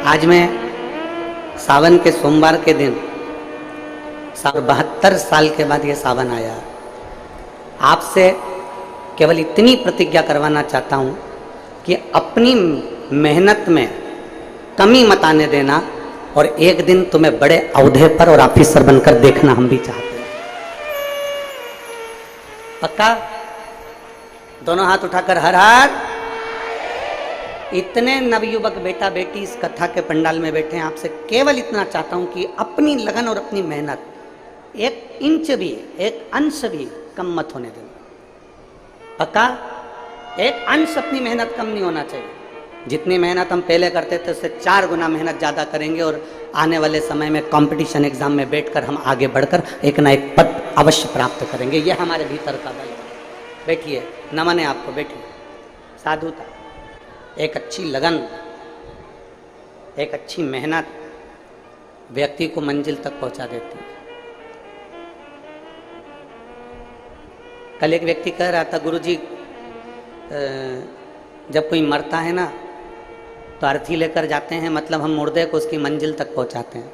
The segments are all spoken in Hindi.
आज मैं सावन के सोमवार के दिन 72 साल के बाद ये सावन आया। आपसे केवल इतनी प्रतिज्ञा करवाना चाहता हूँ कि अपनी मेहनत में कमी मत आने देना और एक दिन तुम्हें बड़े औहदे पर और ऑफिसर बनकर देखना हम भी चाहते हैं। पक्का? दोनों हाथ उठाकर हर हर। इतने नवयुवक बेटा बेटी इस कथा के पंडाल में बैठे हैं, आपसे केवल इतना चाहता हूं कि अपनी लगन और अपनी मेहनत एक इंच भी, एक अंश भी कम मत होने देना। पक्का? एक अंश अपनी मेहनत कम नहीं होना चाहिए। जितनी मेहनत हम पहले करते थे उससे 4 गुना मेहनत ज़्यादा करेंगे और आने वाले समय में कंपटीशन एग्जाम में बैठकर हम आगे बढ़कर एक ना एक पद अवश्य प्राप्त करेंगे। यह हमारे भीतर का बल है। बैठिए, नमन है आपको, बैठिए। साधुता, एक अच्छी लगन, एक अच्छी मेहनत व्यक्ति को मंजिल तक पहुंचा देती है। कल एक व्यक्ति कह रहा था, गुरुजी जब कोई मरता है ना तो अर्थी लेकर जाते हैं, मतलब हम मुर्दे को उसकी मंजिल तक पहुंचाते हैं।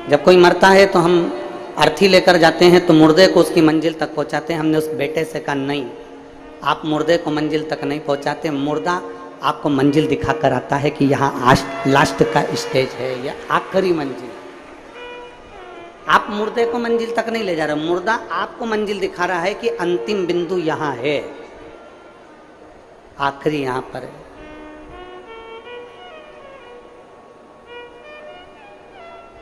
जब कोई मरता है तो हम अर्थी लेकर जाते हैं तो मुर्दे को उसकी मंजिल तक पहुंचाते हैं। हमने उस बेटे से कहा, नहीं, आप मुर्दे को मंजिल तक नहीं पहुंचाते, मुर्दा आपको मंजिल दिखाकर आता है कि यहाँ लास्ट का स्टेज है या आखिरी मंजिल। आप मुर्दे को मंजिल तक नहीं ले जा रहे, मुर्दा आपको मंजिल दिखा रहा है कि अंतिम बिंदु यहाँ है, आखिरी यहाँ पर है।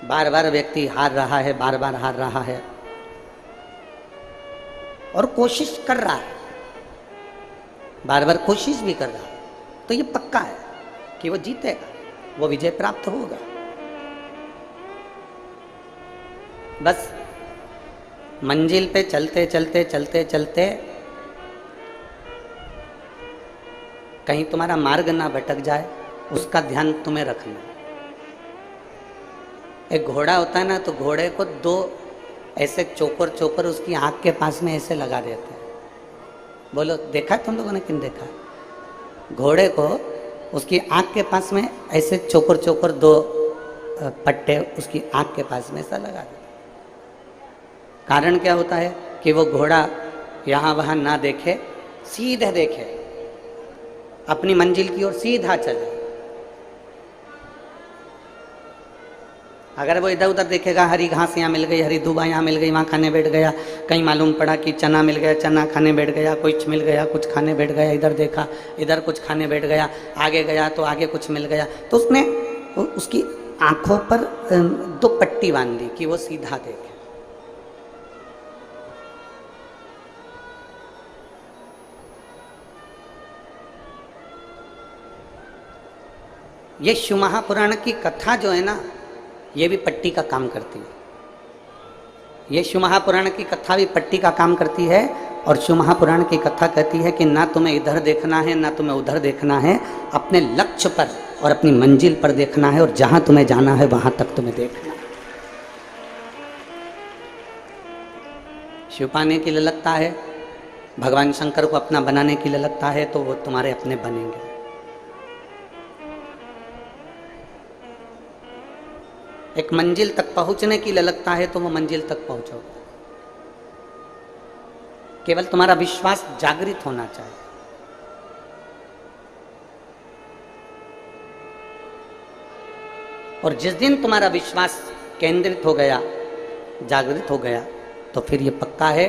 बार बार व्यक्ति हार रहा है, बार बार हार रहा है और कोशिश कर रहा है, बार बार कोशिश भी कर रहा है, तो ये पक्का है कि वो जीतेगा, वो विजय प्राप्त होगा। बस मंजिल पे चलते चलते चलते चलते कहीं तुम्हारा मार्ग ना भटक जाए, उसका ध्यान तुम्हें रखना। एक घोड़ा होता है ना, तो घोड़े को 2 ऐसे चोकर उसकी आंख के पास में ऐसे लगा देते हैं। बोलो, देखा तुम लोगों ने? किन देखा? घोड़े को उसकी आंख के पास में ऐसे चोकर 2 पट्टे उसकी आंख के पास में ऐसा लगा देते। कारण क्या होता है कि वो घोड़ा यहाँ वहाँ ना देखे, सीधे देखे, अपनी मंजिल की ओर सीधा चले। अगर वो इधर उधर देखेगा, हरी घास यहाँ मिल गई, हरी दूबा यहाँ मिल गई, वहाँ खाने बैठ गया, कहीं मालूम पड़ा कि चना मिल गया, चना खाने बैठ गया, कुछ मिल गया, कुछ खाने बैठ गया, इधर देखा, इधर कुछ खाने बैठ गया, आगे गया तो आगे कुछ मिल गया, तो उसने उसकी आंखों पर 2 पट्टी बांध दी कि वो सीधा देखे। ये शिव महापुराण की कथा जो है ना, ये भी पट्टी का काम करती है। ये शिव महापुराण की कथा भी पट्टी का काम करती है। और शिव महापुराण की कथा कहती है कि ना तुम्हें इधर देखना है, ना तुम्हें उधर देखना है, अपने लक्ष्य पर और अपनी मंजिल पर देखना है, और जहां तुम्हें जाना है वहां तक तुम्हें देखना है। शिव पाने की ललकता है, भगवान शंकर को अपना बनाने की ललकता है, तो वो तुम्हारे अपने बनेंगे। एक मंजिल तक पहुंचने की ललकता है तो वो मंजिल तक पहुंचोगे। केवल तुम्हारा विश्वास जागृत होना चाहिए। और जिस दिन तुम्हारा विश्वास केंद्रित हो गया, जागृत हो गया, तो फिर ये पक्का है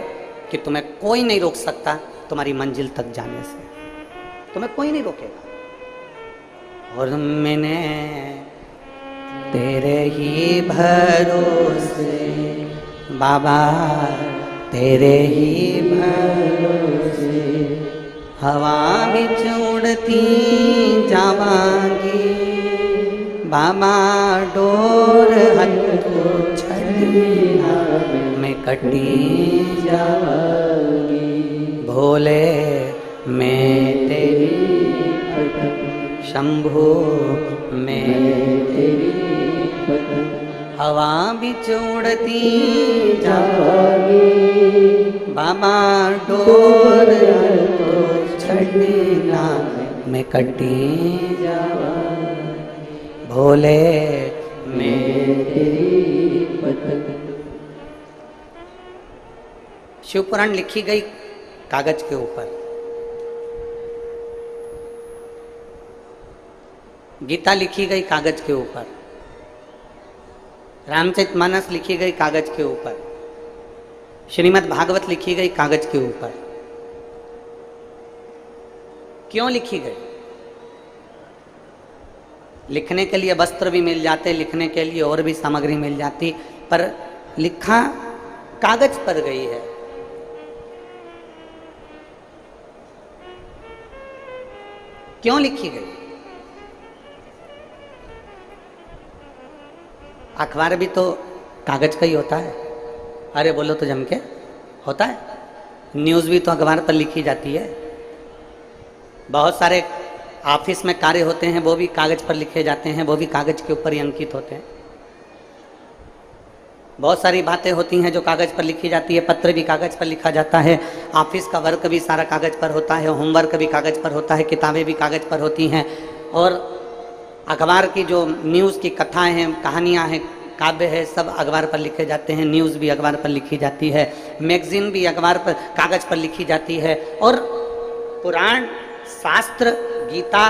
कि तुम्हें कोई नहीं रोक सकता तुम्हारी मंजिल तक जाने से। तुम्हें कोई नहीं रोकेगा। और मैंने तेरे ही भरोसे बाबा, तेरे ही भरोसे हवा बिच उड़ती जावांगी बाबा, डोर हथों छड़ी मैं कटी जावांगी। भोले मैं तेरी शंभो मैं तेरी हवा बिच उड़ती जावांगी बाबा, डोर तो सटना में कटी भोले में तेरी पतंग। शिव पुराण लिखी गई कागज के ऊपर, गीता लिखी गई कागज के ऊपर, रामचरितमानस लिखी गई कागज के ऊपर, श्रीमद् भागवत लिखी गई कागज के ऊपर। क्यों लिखी गई? लिखने के लिए वस्त्र भी मिल जाते, लिखने के लिए और भी सामग्री मिल जाती, पर लिखा कागज पर गई है। क्यों लिखी गई? अखबार भी तो कागज का ही होता है। अरे बोलो तो जम के होता है। न्यूज़ भी तो अखबार पर लिखी जाती है। बहुत सारे ऑफिस में कार्य होते हैं, वो भी कागज पर लिखे जाते हैं, वो भी कागज के ऊपर ही अंकित होते हैं। बहुत सारी बातें होती हैं जो कागज पर लिखी जाती है। पत्र भी कागज पर लिखा जाता है, ऑफिस का वर्क भी सारा कागज पर होता है, होमवर्क भी कागज पर होता है, किताबें भी कागज पर होती हैं, और अखबार की जो न्यूज़ की कथाएं हैं, कहानियां हैं, काव्य है, सब अखबार पर लिखे जाते हैं। न्यूज़ भी अखबार पर लिखी जाती है, मैगजीन भी अखबार पर कागज पर लिखी जाती है। और पुराण, शास्त्र, गीता,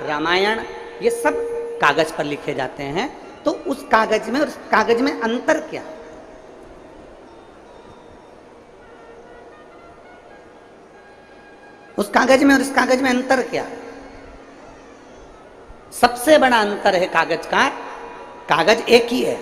रामायण, ये सब कागज पर लिखे जाते हैं। तो उस कागज में और उस कागज में अंतर क्या? उस कागज में और इस कागज में अंतर क्या? सबसे बड़ा अंतर है कागज का, कागज एक ही है।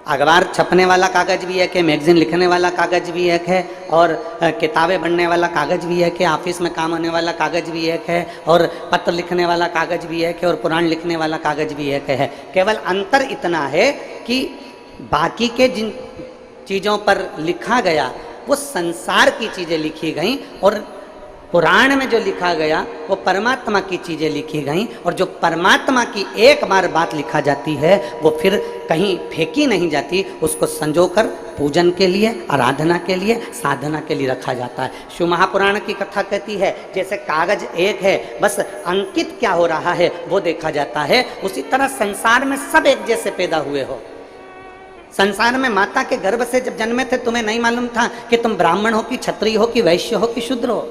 अखबार छपने वाला कागज भी एक है, मैगजीन लिखने वाला कागज भी एक है, और किताबें बनने वाला कागज भी एक है, ऑफिस में काम होने वाला कागज भी एक है, और पत्र लिखने वाला कागज भी एक है, और पुराण लिखने वाला कागज भी एक है। केवल अंतर इतना है कि बाकी के जिन चीज़ों पर लिखा गया वो संसार की चीज़ें लिखी गई, और पुराण में जो लिखा गया वो परमात्मा की चीज़ें लिखी गई। और जो परमात्मा की एक बार बात लिखा जाती है वो फिर कहीं फेंकी नहीं जाती, उसको संजोकर पूजन के लिए, आराधना के लिए, साधना के लिए रखा जाता है। शिव महापुराण की कथा कहती है जैसे कागज एक है, बस अंकित क्या हो रहा है वो देखा जाता है, उसी तरह संसार में सब एक जैसे पैदा हुए हो। संसार में माता के गर्भ से जब जन्मे थे तुम्हें नहीं मालूम था कि तुम ब्राह्मण हो कि क्षत्रिय हो कि वैश्य हो कि शूद्र हो।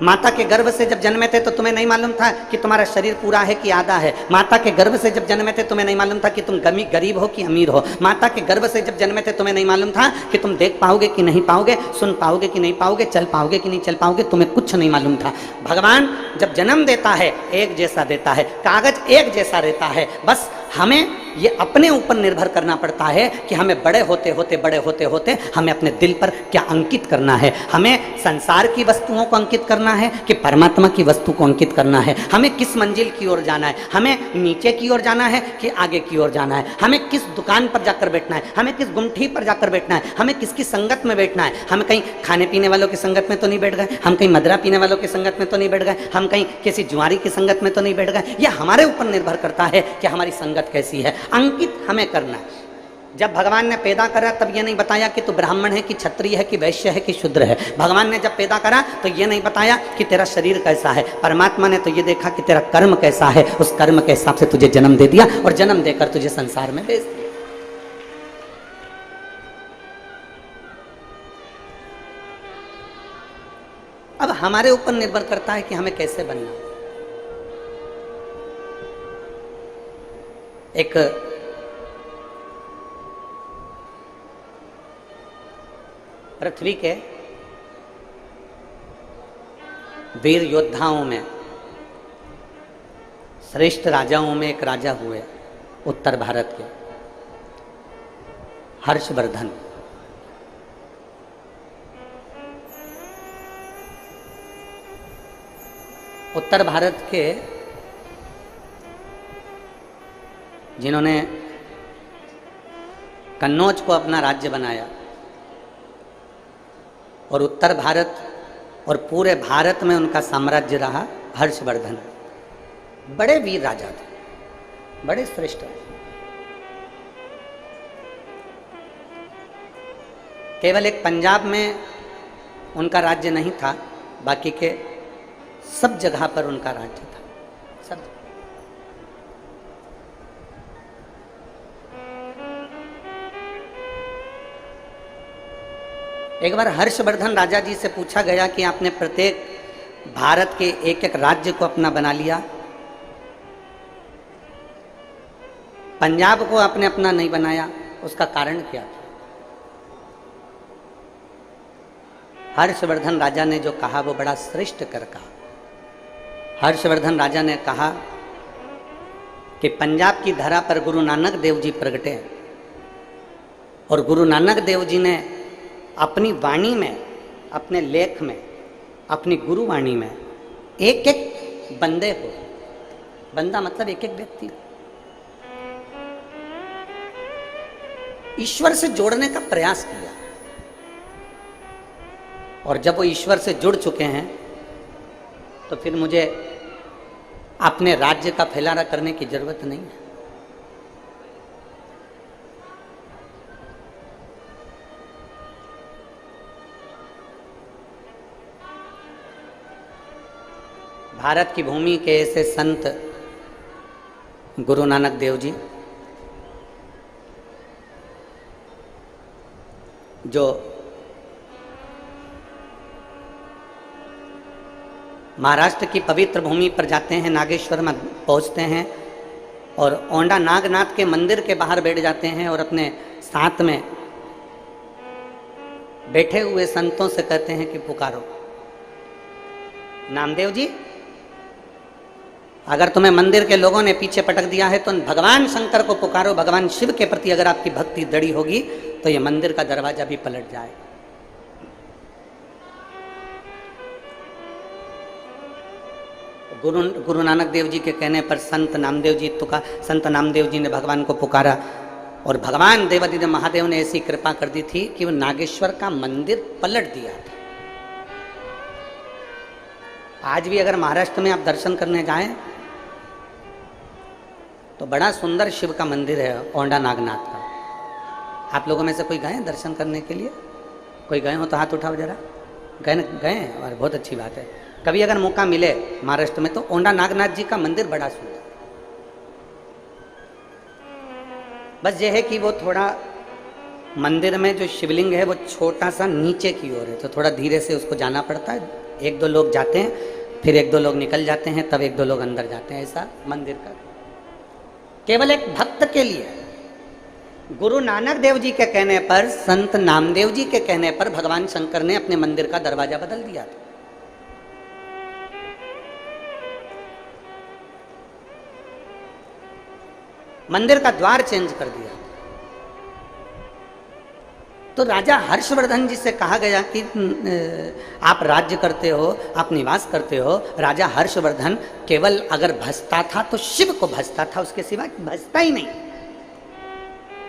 माता के गर्भ से जब जन्मे थे तो तुम्हें नहीं मालूम था कि तुम्हारा शरीर पूरा है कि आधा है। माता के गर्भ से जब जन्मे थे तुम्हें नहीं मालूम था कि तुम गरीब हो कि अमीर हो। माता के गर्भ से जब जन्मे थे तुम्हें नहीं मालूम था कि तुम देख पाओगे कि नहीं पाओगे, सुन पाओगे कि नहीं पाओगे, चल पाओगे कि नहीं चल पाओगे, तुम्हें कुछ नहीं मालूम था। भगवान जब जन्म देता है एक जैसा देता है, कागज एक जैसा रहता है। बस हमें ये अपने ऊपर निर्भर करना पड़ता है कि हमें बड़े होते होते हमें अपने दिल पर क्या अंकित करना है। हमें संसार की वस्तुओं को अंकित करना है कि परमात्मा की वस्तु को अंकित करना है। हमें किस मंजिल की ओर जाना है, हमें नीचे की ओर जाना है कि आगे की ओर जाना है, हमें किस दुकान पर जाकर बैठना है, हमें किस गुमठी पर जाकर बैठना है, हमें किसकी संगत में बैठना है। हम कहीं खाने पीने वालों की संगत में तो नहीं बैठ गए, हम कहीं मदरा पीने वालों की संगत में तो नहीं बैठ गए, हम कहीं किसी जुआरी की संगत में तो नहीं बैठ गए। यह हमारे ऊपर निर्भर करता है कि हमारी संगत कैसी है। अंकित हमें करना है। जब भगवान ने पैदा करा तब ये नहीं बताया कि तू ब्राह्मण है कि क्षत्रिय है कि वैश्य है कि शूद्र है। भगवान ने जब पैदा करा तो ये नहीं बताया कि तेरा शरीर कैसा है। परमात्मा ने तो ये देखा कि तेरा कर्म कैसा है, उस कर्म के हिसाब से तुझे जन्म दे दिया और जन्म देकर तुझे संसार में भेज दिया। अब हमारे ऊपर निर्भर करता है कि हमें कैसे बनना है। एक पृथ्वी के वीर योद्धाओं में, श्रेष्ठ राजाओं में एक राजा हुए उत्तर भारत के, हर्षवर्धन। उत्तर भारत के जिन्होंने कन्नौज को अपना राज्य बनाया और उत्तर भारत और पूरे भारत में उनका साम्राज्य रहा, हर्षवर्धन। बड़े वीर राजा थे, बड़े श्रेष्ठ। केवल एक पंजाब में उनका राज्य नहीं था, बाकी के सब जगह पर उनका राज्य था, सब। एक बार हर्षवर्धन राजा जी से पूछा गया कि आपने प्रत्येक भारत के एक एक राज्य को अपना बना लिया, पंजाब को आपने अपना नहीं बनाया, उसका कारण क्या था? हर्षवर्धन राजा ने जो कहा वो बड़ा श्रेष्ठ कर कहा। हर्षवर्धन राजा ने कहा कि पंजाब की धरा पर गुरु नानक देव जी प्रगटे और गुरु नानक देव जी ने अपनी वाणी में, अपने लेख में, अपनी गुरुवाणी में एक एक बंदे को, बंदा मतलब एक एक व्यक्ति, ईश्वर से जोड़ने का प्रयास किया। और जब वो ईश्वर से जुड़ चुके हैं तो फिर मुझे अपने राज्य का फैलाना करने की जरूरत नहीं है। भारत की भूमि के ऐसे संत गुरु नानक देव जी, जो महाराष्ट्र की पवित्र भूमि पर जाते हैं, नागेश्वर में पहुंचते हैं और औंडा नागनाथ के मंदिर के बाहर बैठ जाते हैं और अपने साथ में बैठे हुए संतों से कहते हैं कि पुकारो, नामदेव जी, अगर तुम्हें मंदिर के लोगों ने पीछे पटक दिया है तो भगवान शंकर को पुकारो, भगवान शिव के प्रति अगर आपकी भक्ति दृढ़ होगी तो ये मंदिर का दरवाजा भी पलट जाए। गुरु नानक देव जी के कहने पर संत नामदेव जी ने भगवान को पुकारा और भगवान देवादिदेव महादेव ने ऐसी कृपा कर दी थी कि वो नागेश्वर का मंदिर पलट दिया था। आज भी अगर महाराष्ट्र में आप दर्शन करने जाएं तो बड़ा सुंदर शिव का मंदिर है औंडा नागनाथ का। आप लोगों में से कोई गए दर्शन करने के लिए? कोई गए हो तो हाथ उठाओ जरा। गए और बहुत अच्छी बात है। कभी अगर मौका मिले महाराष्ट्र में तो औंडा नागनाथ जी का मंदिर बड़ा सुंदर। बस ये है कि वो थोड़ा मंदिर में जो शिवलिंग है वो छोटा सा नीचे की ओर है, तो थोड़ा धीरे से उसको जाना पड़ता है। एक दो लोग जाते हैं, फिर एक दो लोग निकल जाते हैं, तब एक दो लोग अंदर जाते हैं। ऐसा मंदिर का केवल एक भक्त के लिए। गुरु नानक देव जी के कहने पर, संत नामदेव जी के कहने पर भगवान शंकर ने अपने मंदिर का दरवाजा बदल दिया था। मंदिर का द्वार चेंज कर दिया। तो राजा हर्षवर्धन जी से कहा गया कि आप राज्य करते हो, आप निवास करते हो। राजा हर्षवर्धन केवल अगर भजता था तो शिव को भजता था, उसके सिवा भजता ही नहीं।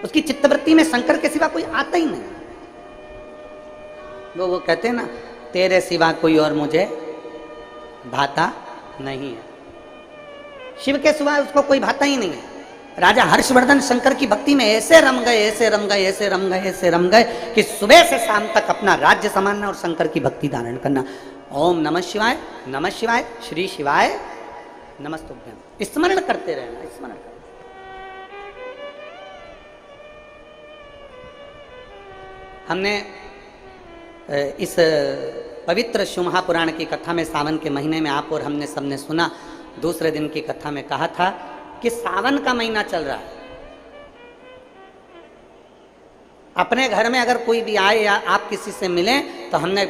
उसकी चित्तवृत्ति में शंकर के सिवा कोई आता ही नहीं। वो कहते हैं ना, तेरे सिवा कोई और मुझे भाता नहीं है। शिव के सिवा उसको कोई भाता ही नहीं है। राजा हर्षवर्धन शंकर की भक्ति में ऐसे रम गए कि सुबह से शाम तक अपना राज्य संभालना और शंकर की भक्ति धारण करना। ओम नमः शिवाय, श्री शिवाय नमस्तुभ्यम, स्मरण करते रहना, स्मरण करते। हमने इस पवित्र शिव महापुराण की कथा में सावन के महीने में आप और हमने सबने सुना। दूसरे दिन की कथा में कहा था कि सावन का महीना चल रहा है। अपने घर में अगर कोई भी आए या आप किसी से मिलें तो हमने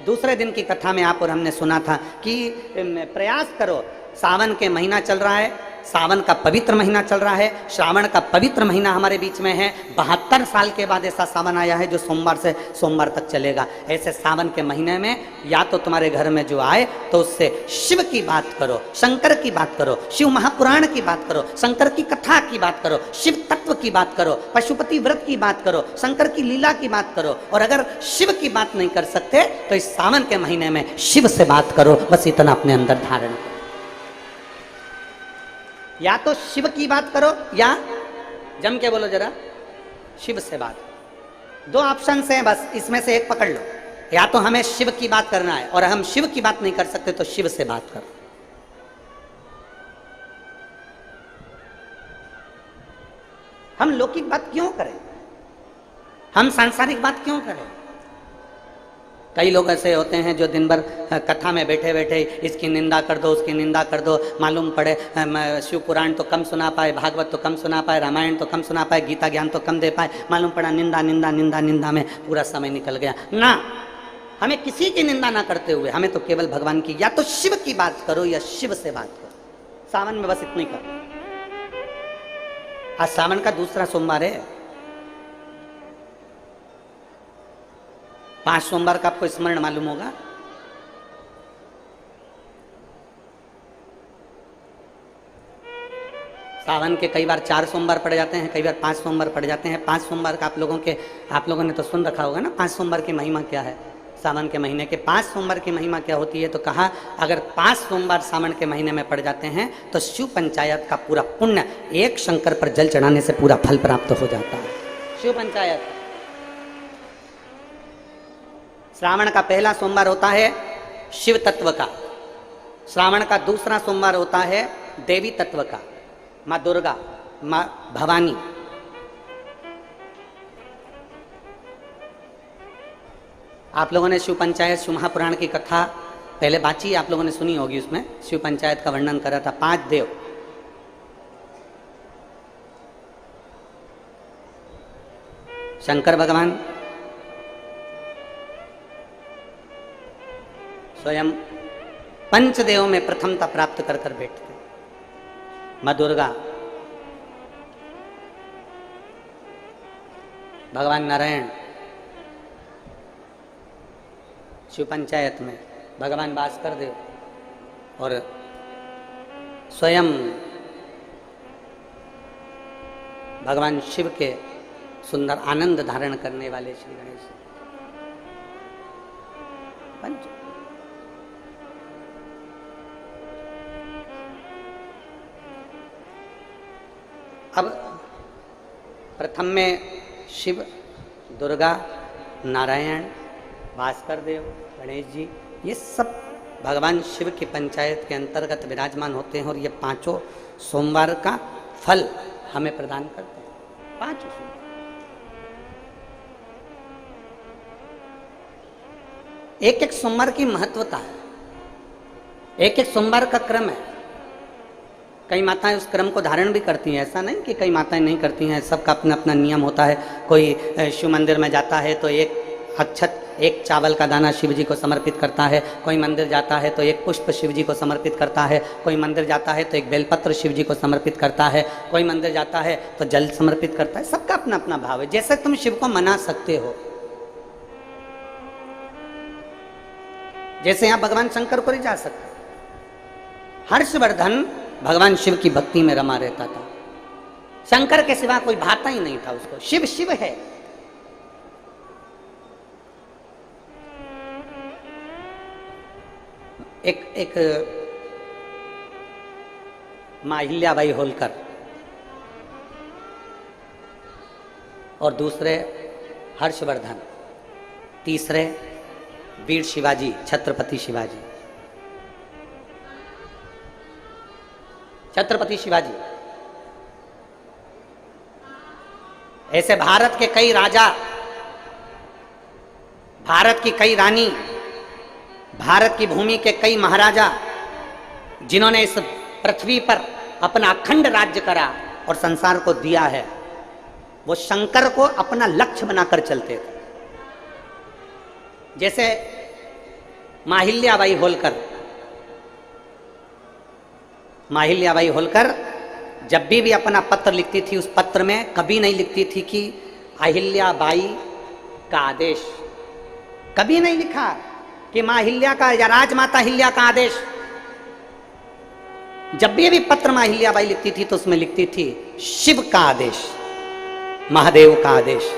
दूसरे दिन की कथा में आप और हमने सुना था कि प्रयास करो। सावन के महीना चल रहा है, सावन का पवित्र महीना चल रहा है, श्रावण का पवित्र महीना हमारे बीच में है। 72 साल के बाद ऐसा सावन आया है जो सोमवार से सोमवार तक चलेगा। ऐसे सावन के महीने में या तो तुम्हारे घर में जो आए तो उससे शिव की बात करो, शंकर की बात करो, शिव महापुराण की बात करो, शंकर की कथा की बात करो, शिव तत्व की बात करो, पशुपति व्रत की बात करो, शंकर की लीला की बात करो। और अगर शिव की बात नहीं कर सकते तो इस सावन के महीने में शिव से बात करो। बस इतना अपने अंदर धारण करो। या तो शिव की बात करो या जम के बोलो जरा, शिव से बात। 2 ऑप्शन हैं, बस इसमें से एक पकड़ लो। या तो हमें शिव की बात करना है, और हम शिव की बात नहीं कर सकते तो शिव से बात करो। हम लौकिक बात क्यों करें, हम सांसारिक बात क्यों करें? कई लोग ऐसे होते हैं जो दिन भर कथा में बैठे बैठे इसकी निंदा कर दो, उसकी निंदा कर दो, मालूम पड़े शिव पुराण तो कम सुना पाए, भागवत तो कम सुना पाए, रामायण तो कम सुना पाए, गीता ज्ञान तो कम दे पाए, मालूम पड़ा निंदा निंदा निंदा निंदा में पूरा समय निकल गया ना। हमें किसी की निंदा ना करते हुए हमें तो केवल भगवान की, या तो शिव की बात करो या शिव से बात करो। सावन में बस इतना ही करो। आज सावन का दूसरा सोमवार है। 5 सोमवार का आपको स्मरण मालूम होगा। सावन के कई बार 4 सोमवार पड़ जाते हैं, कई बार 5 सोमवार पड़ जाते हैं। 5 सोमवार का आप लोगों ने तो सुन रखा होगा ना, 5 सोमवार की महिमा क्या है। सावन के महीने के 5 सोमवार की महिमा क्या होती है, तो कहा अगर 5 सोमवार सावन के महीने में पड़ जाते हैं तो शिव पंचायत का पूरा पुण्य एक शंकर पर जल चढ़ाने से पूरा फल प्राप्त हो जाता है। शिव पंचायत। श्रावण का पहला सोमवार होता है शिव तत्व का, श्रावण का दूसरा सोमवार होता है देवी तत्व का, माँ दुर्गा, माँ भवानी। आप लोगों ने शिव पंचायत शिव महापुराण की कथा पहले बाची आप लोगों ने सुनी होगी। उसमें शिव पंचायत का वर्णन करा था। 5 देव, शंकर भगवान स्वयं पंचदेव में प्रथमता प्राप्त कर कर बैठते। माँ दुर्गा, भगवान नारायण शिव पंचायत में, भगवान भास्कर देव और स्वयं भगवान शिव के सुंदर आनंद धारण करने वाले श्री गणेश पंच। अब प्रथम में शिव, दुर्गा, नारायण, भास्कर देव, गणेश जी, ये सब भगवान शिव की पंचायत के अंतर्गत विराजमान होते हैं और ये 5 सोमवार का फल हमें प्रदान करते हैं। 5 सोमवार एक सोमवार की महत्वता है, एक सोमवार का क्रम है। कई माताएं उस क्रम को धारण भी करती हैं, ऐसा नहीं कि कई माताएं नहीं करती हैं, सबका अपना अपना नियम होता है। कोई शिव मंदिर में जाता है तो एक अक्षत, एक चावल का दाना शिव जी को समर्पित करता है, कोई मंदिर जाता है तो एक पुष्प शिव जी को समर्पित करता है, कोई मंदिर जाता है तो एक बेलपत्र शिव जी को समर्पित करता है, कोई मंदिर जाता है तो जल समर्पित करता है। सबका अपना अपना भाव है। जैसे तुम शिव को मना सकते हो, जैसे यहाँ भगवान शंकर को नहीं जा सकते। हर्षवर्धन भगवान शिव की भक्ति में रमा रहता था, शंकर के सिवा कोई भाता ही नहीं था उसको। शिव शिव है। एक माँ अहिल्याबाई होलकर और दूसरे हर्षवर्धन, तीसरे वीर शिवाजी, छत्रपति शिवाजी। छत्रपति शिवाजी ऐसे भारत के कई राजा, भारत की कई रानी, भारत की भूमि के कई महाराजा जिन्होंने इस पृथ्वी पर अपना अखंड राज्य करा और संसार को दिया है, वो शंकर को अपना लक्ष्य बनाकर चलते थे। जैसे माहिल्याबाई होलकर, माहिल्याबाई होलकर जब भी अपना पत्र लिखती थी, उस पत्र में कभी नहीं लिखती थी कि अहिल्याबाई का आदेश, कभी नहीं लिखा कि माँ अहिल्या का या राजमाता अहिल्या का आदेश। जब भी पत्र माँ अहिल्याबाई लिखती थी तो उसमें लिखती थी शिव का आदेश, महादेव का आदेश।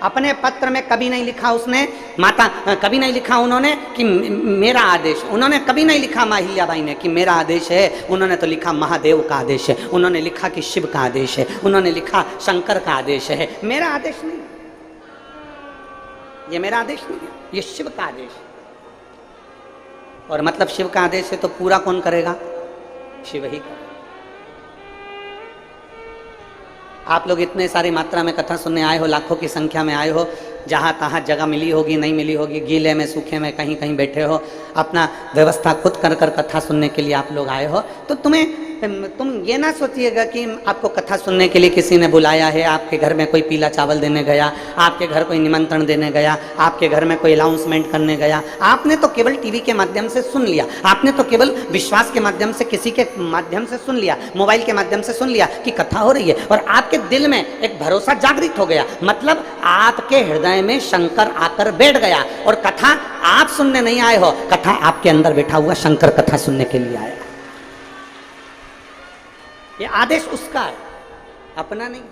अपने पत्र में कभी नहीं लिखा उसने, माता कभी नहीं लिखा उन्होंने कि मेरा आदेश, उन्होंने कभी नहीं लिखा माँ अहिल्याबाई ने कि मेरा आदेश है। उन्होंने तो लिखा महादेव का आदेश है, उन्होंने लिखा कि शिव का आदेश है, उन्होंने लिखा शंकर का आदेश है, मेरा आदेश नहीं। ये मेरा आदेश नहीं है, ये शिव का आदेश है। और मतलब शिव का आदेश है तो पूरा कौन करेगा? शिव ही करेगा। आप लोग इतने सारी मात्रा में कथा सुनने आए हो, लाखों की संख्या में आए हो, जहाँ तहाँ जगह मिली होगी नहीं मिली होगी, गीले में सूखे में कहीं कहीं बैठे हो, अपना व्यवस्था खुद कर कर कथा सुनने के लिए आप लोग आए हो, तो तुम ये ना सोचिएगा कि आपको कथा सुनने के लिए किसी ने बुलाया है, आपके घर में कोई पीला चावल देने गया, आपके घर कोई निमंत्रण देने गया, आपके घर में कोई अनाउंसमेंट करने गया। आपने तो केवल टीवी के माध्यम से सुन लिया, आपने तो केवल विश्वास के माध्यम से, किसी के माध्यम से सुन लिया, मोबाइल के माध्यम से सुन लिया कि कथा हो रही है, और आपके दिल में एक भरोसा जागृत हो गया। मतलब आपके हृदय में शंकर आकर बैठ गया, और कथा आप सुनने नहीं आए हो, कथा आपके अंदर बैठा हुआ शंकर कथा सुनने के लिए आया। ये आदेश उसका है, अपना नहीं।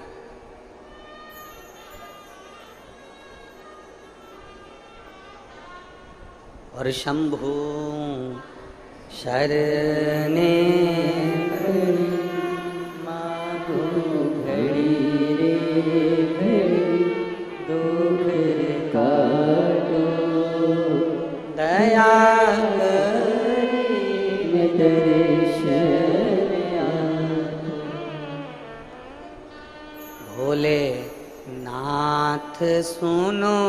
और शंभु शरणे माधु घड़ी रे घड़ी दुख काटो दया करी दर्शन भोले नाथ सुनो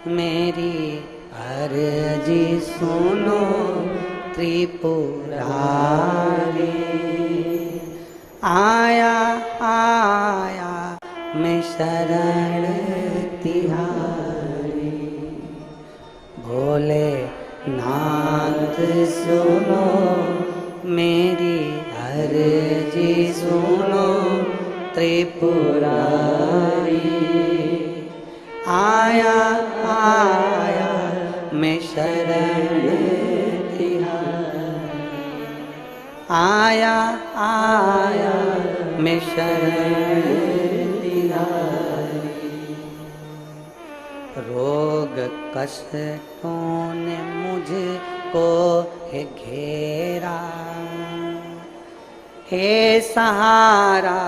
मेरी अर्जी सुनो त्रिपुरारी, आया आया मैं शरण तिहारी। भोले नाथ सुनो मेरी अर्जी सुनो त्रिपुरारी, आया आया मैं शरण तिहारी, आया आया मैं शरण तिहारी। रोग कष्टों ने मुझको है घेरा, हे सहारा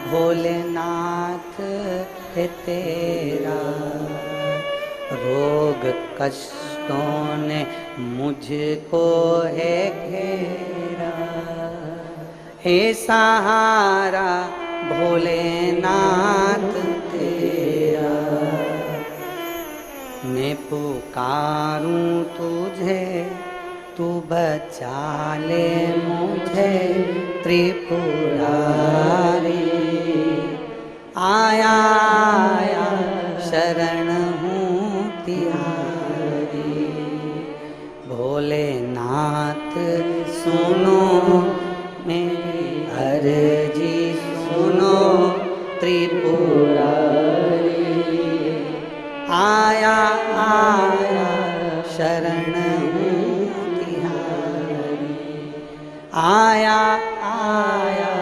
भोलेनाथ है तेरा। रोग कष्टों ने मुझको है घेरा, हे सहारा भोलेनाथ तेरा। मैं पुकारूं तुझे तू बचा ले मुझे त्रिपुरारी, आया आया शरण हूँ तिहारी। भोलेनाथ सुनो मेरी अर्जी सुनो त्रिपुरारी, आया आया शरण हूँ तिहारी, आया आया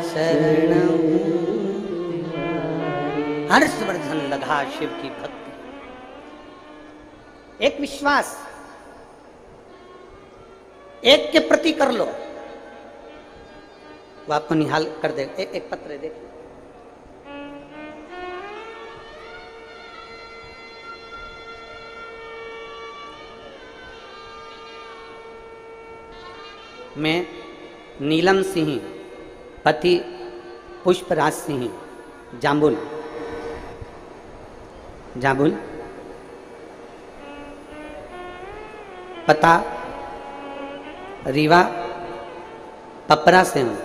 शरण हूँ तिहारी। हर्षवर्धन लगा शिव की भक्ति, एक विश्वास एक के प्रति कर लो, वो आपको निहाल कर दे। एक पत्र देख, मैं नीलम सिंह पति पुष्पराज सिंह जाम्बुल, जाम्बुल पता रीवा पपरा से हूं।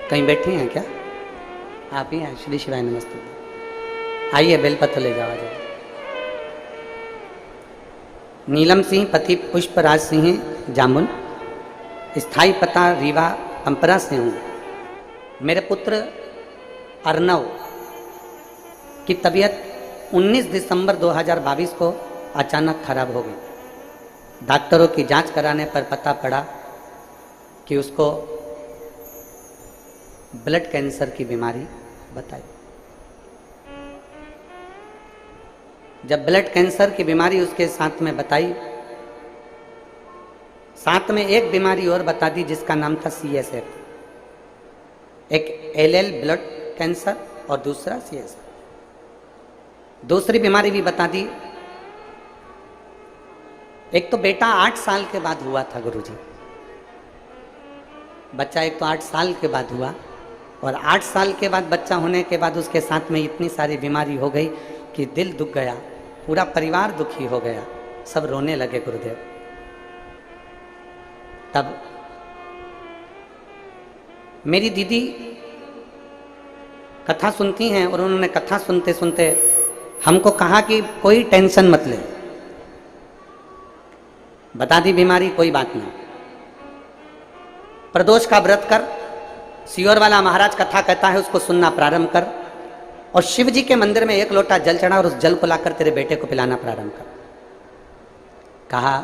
कहीं बैठे हैं क्या आप? ही हैं? श्री शिवाय नमस्ते। आइए बेलपत्र ले जाओ। जाओ। नीलम सिंह पति पुष्पराज सिंह जामुन, स्थायी पता रीवा पंपरा से हूँ। मेरे पुत्र अर्नव की तबीयत 19 दिसंबर 2022 को अचानक खराब हो गई। डॉक्टरों की जांच कराने पर पता पड़ा कि उसको ब्लड कैंसर की बीमारी बताई। जब ब्लड कैंसर की बीमारी उसके साथ में बताई, साथ में एक बीमारी और बता दी जिसका नाम था CSF, एक LL ब्लड कैंसर और दूसरा CSR। दूसरी बीमारी भी बता दी। एक तो बेटा 8 साल के बाद हुआ था गुरुजी, बच्चा एक तो 8 साल के बाद हुआ, और 8 साल के बाद बच्चा होने के बाद उसके साथ में इतनी सारी बीमारी हो गई कि दिल दुख गया, पूरा परिवार दुखी हो गया, सब रोने लगे गुरुदेव। तब मेरी दीदी कथा सुनती हैं और उन्होंने कथा सुनते सुनते हमको कहा कि कोई टेंशन मत ले, बता दी बीमारी, कोई बात नहीं, प्रदोष का व्रत कर, सियोर वाला महाराज कथा कहता है उसको सुनना प्रारंभ कर, और शिव जी के मंदिर में 1 लोटा जल चढ़ा और उस जल को लाकर तेरे बेटे को पिलाना प्रारंभ कर। कहा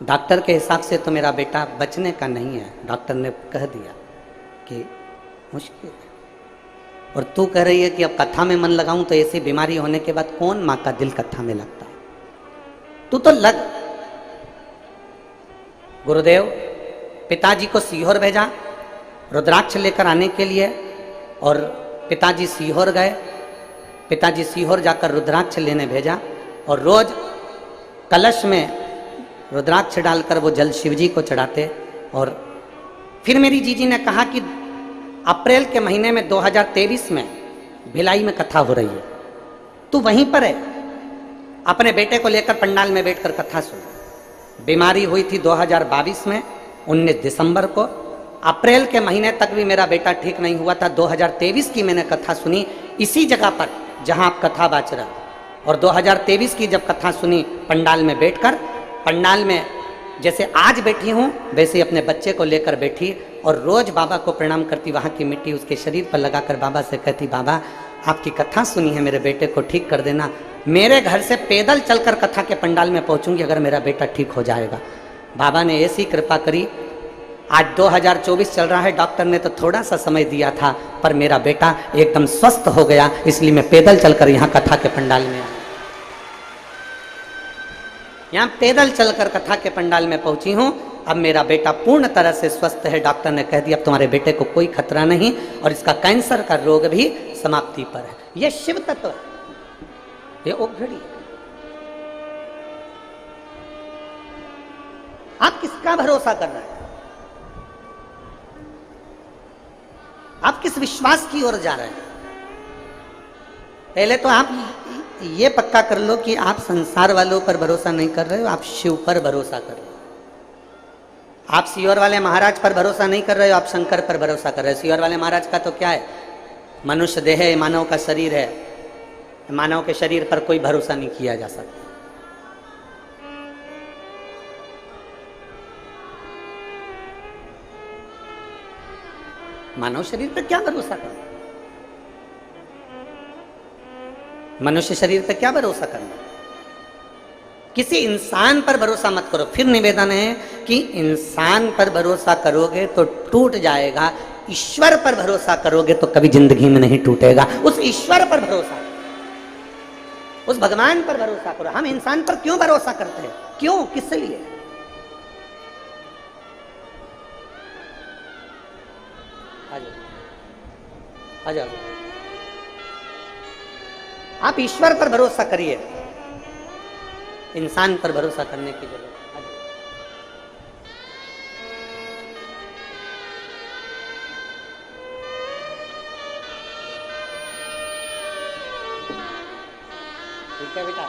डॉक्टर के हिसाब से तो मेरा बेटा बचने का नहीं है, डॉक्टर ने कह दिया कि मुश्किल है, और तू कह रही है कि अब कथा में मन लगाऊं तो ऐसी बीमारी होने के बाद कौन माँ का दिल कथा में लगता है, तू तो लग। गुरुदेव पिताजी को सीहोर भेजा रुद्राक्ष लेकर आने के लिए, और पिताजी सीहोर गए। पिताजी सीहोर जाकर रुद्राक्ष लेने भेजा, और रोज कलश में रुद्राक्ष डालकर वो जल शिवजी को चढ़ाते। और फिर मेरी जीजी ने कहा कि अप्रैल के महीने में 2023 में भिलाई में कथा हो रही है, तू वहीं पर है, अपने बेटे को लेकर पंडाल में बैठकर कथा सुन। बीमारी हुई थी 2022 में 19 दिसंबर को, अप्रैल के महीने तक भी मेरा बेटा ठीक नहीं हुआ था। 2023 की मैंने कथा सुनी इसी जगह पर जहां आप कथा बाच रहा, और 2023 की जब कथा सुनी पंडाल में बैठकर, पंडाल में जैसे आज बैठी हूँ वैसे अपने बच्चे को लेकर बैठी, और रोज बाबा को प्रणाम करती, वहाँ की मिट्टी उसके शरीर पर लगाकर बाबा से कहती, बाबा आपकी कथा सुनी है, मेरे बेटे को ठीक कर देना। मेरे घर से पैदल चलकर कथा के पंडाल में पहुँचूंगी अगर मेरा बेटा ठीक हो जाएगा। बाबा ने ऐसी कृपा करी। आज 2024 चल रहा है, डॉक्टर ने तो थोड़ा सा समय दिया था, पर मेरा बेटा एकदम स्वस्थ हो गया, इसलिए मैं पैदल चलकर यहाँ कथा के पंडाल में आया। यहाँ पैदल चलकर कथा के पंडाल में पहुंची हूँ। अब मेरा बेटा पूर्ण तरह से स्वस्थ है, डॉक्टर ने कह दिया अब तुम्हारे बेटे को कोई खतरा नहीं, और इसका कैंसर का रोग भी समाप्ति पर है। यह शिव तत्व है, ये ओघड़ी। आप किसका भरोसा कर रहे हैं? आप किस विश्वास की ओर जा रहे हैं? पहले तो आप ये पक्का कर लो कि आप संसार वालों पर भरोसा नहीं कर रहे हो, आप शिव पर भरोसा कर रहे हो। आप सियोर वाले महाराज पर भरोसा नहीं कर रहे हो, आप शंकर पर भरोसा कर रहे हो। सियोर वाले महाराज का तो क्या है, मनुष्य देह है, मानव का शरीर है, मानव के शरीर पर कोई भरोसा नहीं किया जा सकता। मानव शरीर पर क्या भरोसा करना, मनुष्य शरीर पर क्या भरोसा करना। किसी इंसान पर भरोसा मत करो। फिर निवेदन है कि इंसान पर भरोसा करोगे तो टूट जाएगा, ईश्वर पर भरोसा करोगे तो कभी जिंदगी में नहीं टूटेगा। उस ईश्वर पर भरोसा, उस भगवान पर भरोसा करो। हम इंसान पर क्यों भरोसा करते हैं? क्यों, किस लिए? आ जाओ, आप ईश्वर पर भरोसा करिए, इंसान पर भरोसा करने की जरूरत है। ठीक है बेटा,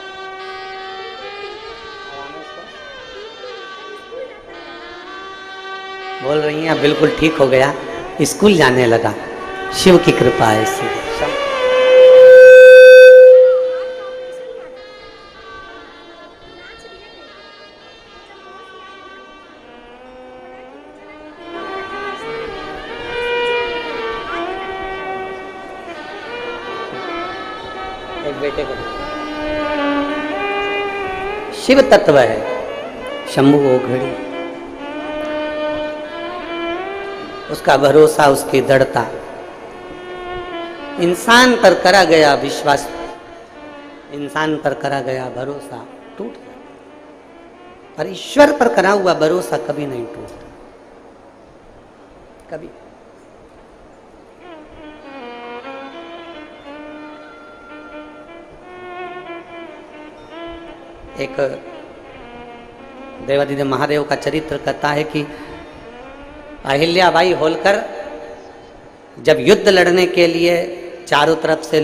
बोल रही हैं, बिल्कुल ठीक हो गया, स्कूल जाने लगा। शिव की कृपा है इसलिए। एक बेटे को शिव तत्व है, शंभु ओघड़ी, उसका भरोसा, उसकी दृढ़ता। इंसान पर करा गया विश्वास, इंसान पर करा गया भरोसा टूट गया, और ईश्वर पर करा हुआ भरोसा कभी नहीं टूटता, कभी। एक देवादिदेव महादेव का चरित्र कहता है कि अहिल्याबाई होलकर जब युद्ध लड़ने के लिए चारों तरफ से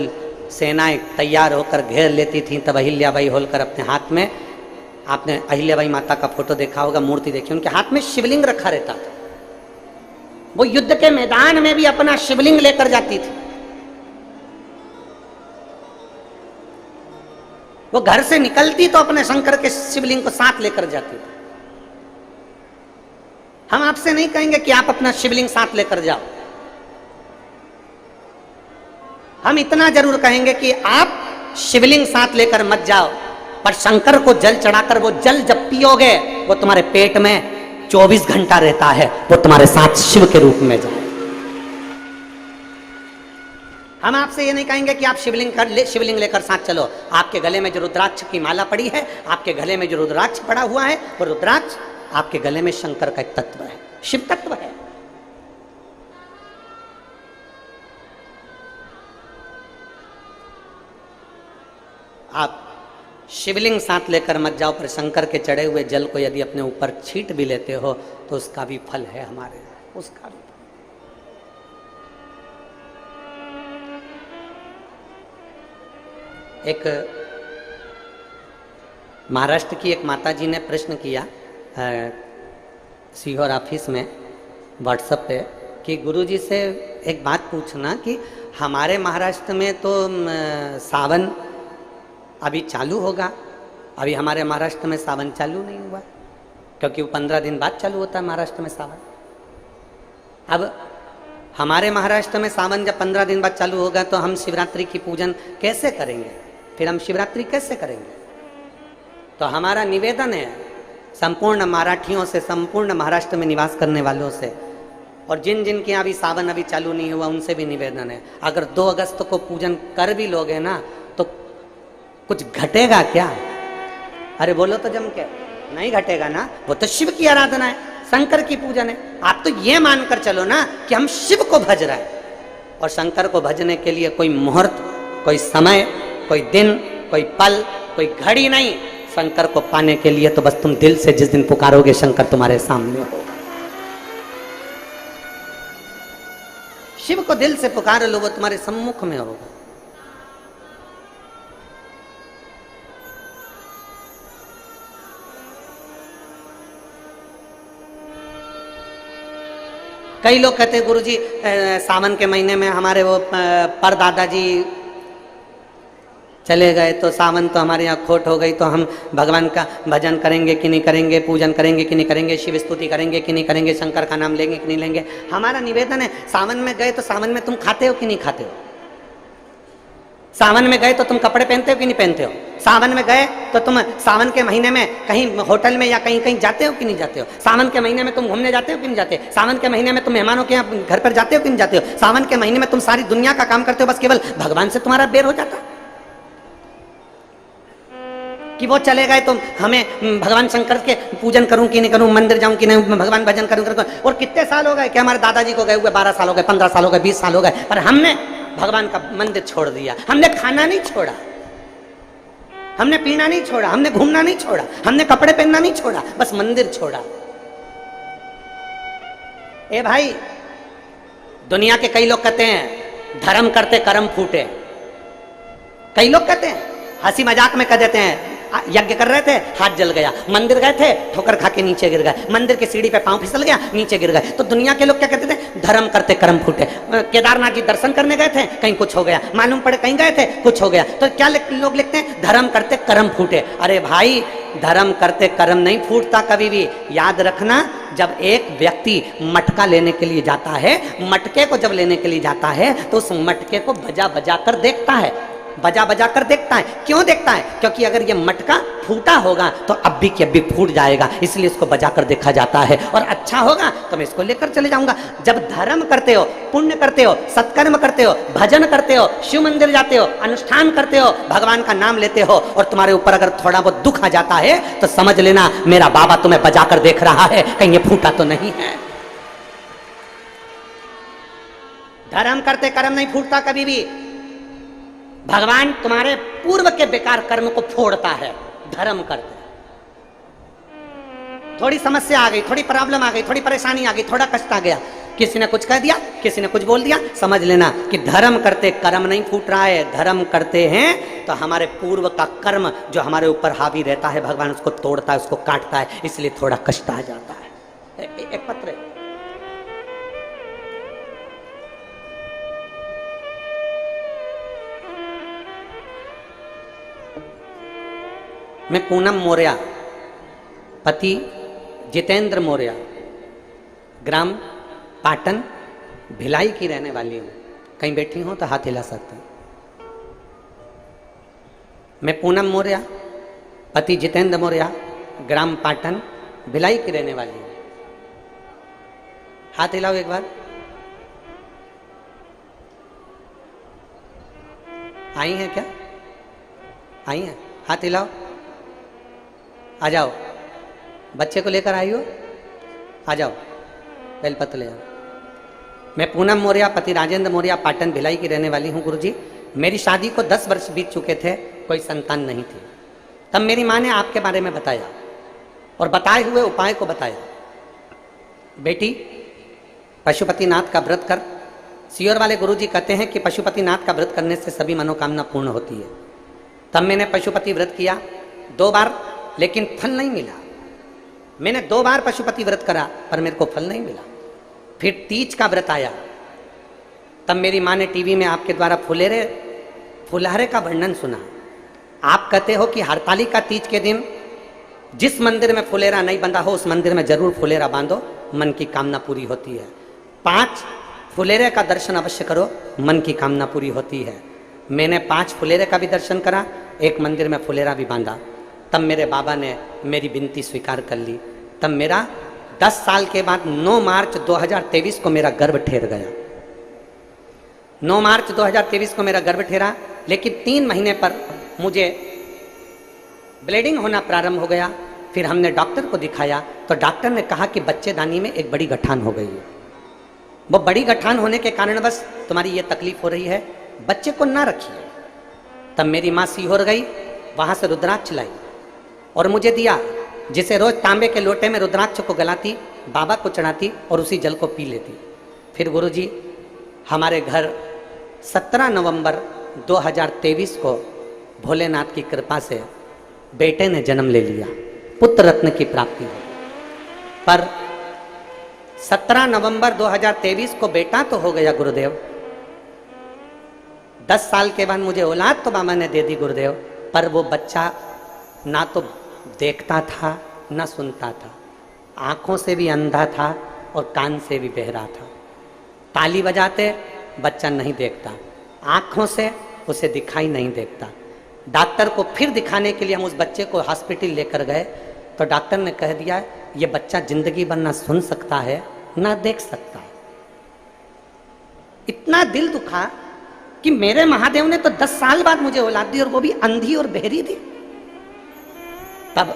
सेनाएं तैयार होकर घेर लेती थीं, तब अहिल्याबाई होलकर अपने हाथ में, आपने अहिल्याबाई माता का फोटो देखा होगा, मूर्ति देखी, उनके हाथ में शिवलिंग रखा रहता था। वो युद्ध के मैदान में भी अपना शिवलिंग लेकर जाती थी। वो घर से निकलती तो अपने शंकर के शिवलिंग को साथ लेकर जाती थी। हम आपसे नहीं कहेंगे कि आप अपना शिवलिंग साथ लेकर जाओ, हम इतना जरूर कहेंगे कि आप शिवलिंग साथ लेकर मत जाओ, पर शंकर को जल चढ़ाकर वो जल जब पियोगे वो तुम्हारे पेट में 24 घंटा रहता है, वो तुम्हारे साथ शिव के रूप में जाए। हम आपसे ये नहीं कहेंगे कि आप शिवलिंग लेकर साथ चलो। आपके गले में जो रुद्राक्ष की माला पड़ी है, आपके गले में जो रुद्राक्ष पड़ा हुआ है, वो रुद्राक्ष आपके गले में शंकर का एक तत्व है, शिव तत्व है। आप शिवलिंग साथ लेकर मत जाओ, पर शंकर के चढ़े हुए जल को यदि अपने ऊपर छींट भी लेते हो तो उसका भी फल है हमारे, उसका भी। एक महाराष्ट्र की एक माता जी ने प्रश्न किया सीहोर ऑफिस में व्हाट्सएप पे कि गुरुजी से एक बात पूछना कि हमारे महाराष्ट्र में तो सावन अभी चालू होगा, अभी हमारे महाराष्ट्र में सावन चालू नहीं हुआ, क्योंकि वो 15 दिन बाद चालू होता है महाराष्ट्र में सावन। अब हमारे महाराष्ट्र में सावन जब 15 दिन बाद चालू होगा तो हम शिवरात्रि की पूजन कैसे करेंगे, फिर हम शिवरात्रि कैसे करेंगे? तो हमारा निवेदन है संपूर्ण मराठियों से, संपूर्ण महाराष्ट्र में निवास करने वालों से, और जिन जिन के यहाँ अभी सावन अभी चालू नहीं हुआ उनसे भी निवेदन है, अगर 2 अगस्त को पूजन कर भी लोगे ना तो कुछ घटेगा क्या? अरे बोलो तो जम के, नहीं घटेगा ना, वो तो शिव की आराधना है, शंकर की पूजन है। आप तो ये मानकर चलो ना कि हम शिव को भज रहे हैं, और शंकर को भजने के लिए कोई मुहूर्त, कोई समय, कोई दिन, कोई पल, कोई घड़ी नहीं। शंकर को पाने के लिए तो बस तुम दिल से जिस दिन पुकारोगे शंकर तुम्हारे सामने हो। शिव को दिल से पुकार लो, वो तुम्हारे सम्मुख में होगा। कई लोग कहते हैं गुरुजी सावन के महीने में हमारे वो परदादा जी चले गए तो सावन तो हमारे यहाँ खोट हो गई, तो हम भगवान का भजन करेंगे कि नहीं करेंगे, पूजन करेंगे कि नहीं करेंगे, शिव स्तुति करेंगे कि नहीं करेंगे, शंकर का नाम लेंगे कि नहीं लेंगे। हमारा निवेदन है सावन में गए तो सावन में तुम खाते हो कि नहीं खाते हो? सावन में गए तो तुम कपड़े पहनते हो कि नहीं पहनते हो? सावन में गए तो तुम सावन के महीने में कहीं होटल में या कहीं कहीं जाते हो कि नहीं जाते हो? सावन के महीने में तुम घूमने जाते हो कि नहीं जाते? सावन के महीने में तुम मेहमानों के यहाँ घर पर जाते हो कि नहीं जाते हो? सावन के महीने में तुम सारी दुनिया का काम करते हो, बस केवल भगवान से तुम्हारा बेर हो जाता कि वो चले गए तो हमें भगवान शंकर के पूजन करूं कि नहीं करूं, मंदिर जाऊं कि नहीं, भगवान भजन करूं। और कितने साल हो गए कि हमारे दादाजी को गए हुए 12 साल हो गए, 15 साल हो गए, 20 साल हो गए, पर हमने भगवान का मंदिर छोड़ दिया। हमने खाना नहीं छोड़ा, हमने पीना नहीं छोड़ा, हमने घूमना नहीं छोड़ा, हमने कपड़े पहनना नहीं छोड़ा, बस मंदिर छोड़ा। ए भाई, दुनिया के कई लोग कहते हैं धर्म करते कर्म फूटे। कई लोग कहते हैं, हंसी मजाक में कह देते हैं, यज्ञ कर रहे थे हाथ जल गया, मंदिर गए थे ठोकर खा के नीचे गिर गए, मंदिर की सीढ़ी पे पांव फिसल गया नीचे गिर गए। तो दुनिया के लोग क्या कहते थे? धर्म करते कर्म फूटे। केदारनाथ जी दर्शन करने गए थे, कहीं कुछ हो गया, मालूम पड़े कहीं गए थे कुछ हो गया, तो क्या लोग लिखते हैं? धर्म करते कर्म फूटे। अरे भाई, धर्म करते कर्म नहीं फूटता कभी भी। याद रखना, जब एक व्यक्ति मटका लेने के लिए जाता है, मटके को जब लेने के लिए जाता है तो उस मटके को बजा बजा कर देखता है, बजा बजा कर देखता है। क्यों देखता है? क्योंकि अगर ये मटका फूटा होगा तो अब भी कि अब भी फूट जाएगा, इसलिए इसको बजा कर देखा जाता है, और अच्छा होगा तो मैं इसको लेकर चले जाऊंगा। जब धर्म करते हो, पुण्य करते हो, सत्कर्म करते हो, भजन करते हो, शिव मंदिर जाते हो, अनुष्ठान करते हो, भगवान का नाम लेते हो, और तुम्हारे ऊपर अगर थोड़ा बहुत दुख आ जाता है तो समझ लेना मेरा बाबा तुम्हें बजा कर देख रहा है, कहीं ये फूटा तो नहीं है। धर्म करते कर्म नहीं फूटता कभी भी। भगवान तुम्हारे पूर्व के बेकार कर्म को फोड़ता है, धर्म करते हैं। थोड़ी समस्या आ गई, थोड़ी प्रॉब्लम आ गई, थोड़ी परेशानी आ गई, थोड़ा कष्ट आ गया, किसी ने कुछ कह दिया, किसी ने कुछ बोल दिया, समझ लेना कि धर्म करते कर्म नहीं फूट रहा है। धर्म करते हैं तो हमारे पूर्व का कर्म जो हमारे ऊपर हावी रहता है, भगवान उसको तोड़ता है, उसको काटता है, इसलिए थोड़ा कष्ट आ जाता है। एक पत्र है। मैं पूनम मौर्य, पति जितेंद्र मौर्य, ग्राम पाटन भिलाई की रहने वाली हूं। कहीं बैठी हो तो हाथ हिला सकते हैं। मैं पूनम मौर्य, पति जितेंद्र मौर्य, ग्राम पाटन भिलाई की रहने वाली हूं। हाथ हिलाओ एक बार। आई हैं क्या? आई हैं? हाथ हिलाओ। आ जाओ, बच्चे को लेकर आई हो, आ जाओ, बेलपत्र ले आओ। मैं पूनम मौर्य, पति राजेंद्र मौर्य, पाटन भिलाई की रहने वाली हूँ। गुरुजी, मेरी शादी को 10 वर्ष बीत चुके थे, कोई संतान नहीं थी। तब मेरी माँ ने आपके बारे में बताया और बताए हुए उपाय को बताया। बेटी, पशुपतिनाथ का व्रत कर। सियोर वाले गुरुजी कहते हैं कि पशुपतिनाथ का व्रत करने से सभी मनोकामना पूर्ण होती है। तब मैंने पशुपति व्रत किया 2 बार, लेकिन फल नहीं मिला। मैंने 2 बार पशुपति व्रत करा पर मेरे को फल नहीं मिला। फिर तीज का व्रत आया, तब मेरी माँ ने टीवी में आपके द्वारा फुलहरे का वर्णन सुना। आप कहते हो कि हरतालिका तीज के दिन जिस मंदिर में फुलेरा नहीं बंधा हो उस मंदिर में जरूर फुलेरा बांधो, मन की कामना पूरी होती है। 5 फुलेरे का दर्शन अवश्य करो, मन की कामना पूरी होती है। मैंने 5 फुलेरे का भी दर्शन करा, एक मंदिर में फुलेरा भी बांधा। तब मेरे बाबा ने मेरी विनती स्वीकार कर ली। तब मेरा 10 साल के बाद 9 मार्च 2023 को मेरा गर्भ ठहर गया। 9 मार्च 2023 को मेरा गर्भ ठहरा, लेकिन 3 महीने पर मुझे ब्लीडिंग होना प्रारंभ हो गया। फिर हमने डॉक्टर को दिखाया तो डॉक्टर ने कहा कि बच्चेदानी में एक बड़ी गठान हो गई है। वो बड़ी गठान होने के कारण बस तुम्हारी ये तकलीफ हो रही है, बच्चे को ना रखिए। तब मेरी माँ सीहोर गई, वहाँ से रुद्राक्ष लाई और मुझे दिया, जिसे रोज तांबे के लोटे में रुद्राक्ष को गलाती, बाबा को चढ़ाती और उसी जल को पी लेती। फिर गुरुजी, हमारे घर 17 नवंबर 2023 को भोलेनाथ की कृपा से बेटे ने जन्म ले लिया, पुत्र रत्न की प्राप्ति हो। पर 17 नवंबर 2023 को बेटा तो हो गया गुरुदेव, 10 साल के बाद मुझे औलाद तो बाबा ने दे दी गुरुदेव, पर वो बच्चा ना तो देखता था ना सुनता था, आंखों से भी अंधा था और कान से भी बहरा था। ताली बजाते बच्चा नहीं देखता, आंखों से उसे दिखाई नहीं देता। डॉक्टर को फिर दिखाने के लिए हम उस बच्चे को हॉस्पिटल लेकर गए तो डॉक्टर ने कह दिया ये बच्चा जिंदगी भर ना सुन सकता है ना देख सकता है। इतना दिल दुखा कि मेरे महादेव ने तो 10 साल बाद मुझे औलाद दी और वो भी अंधी और बहरी दी। तब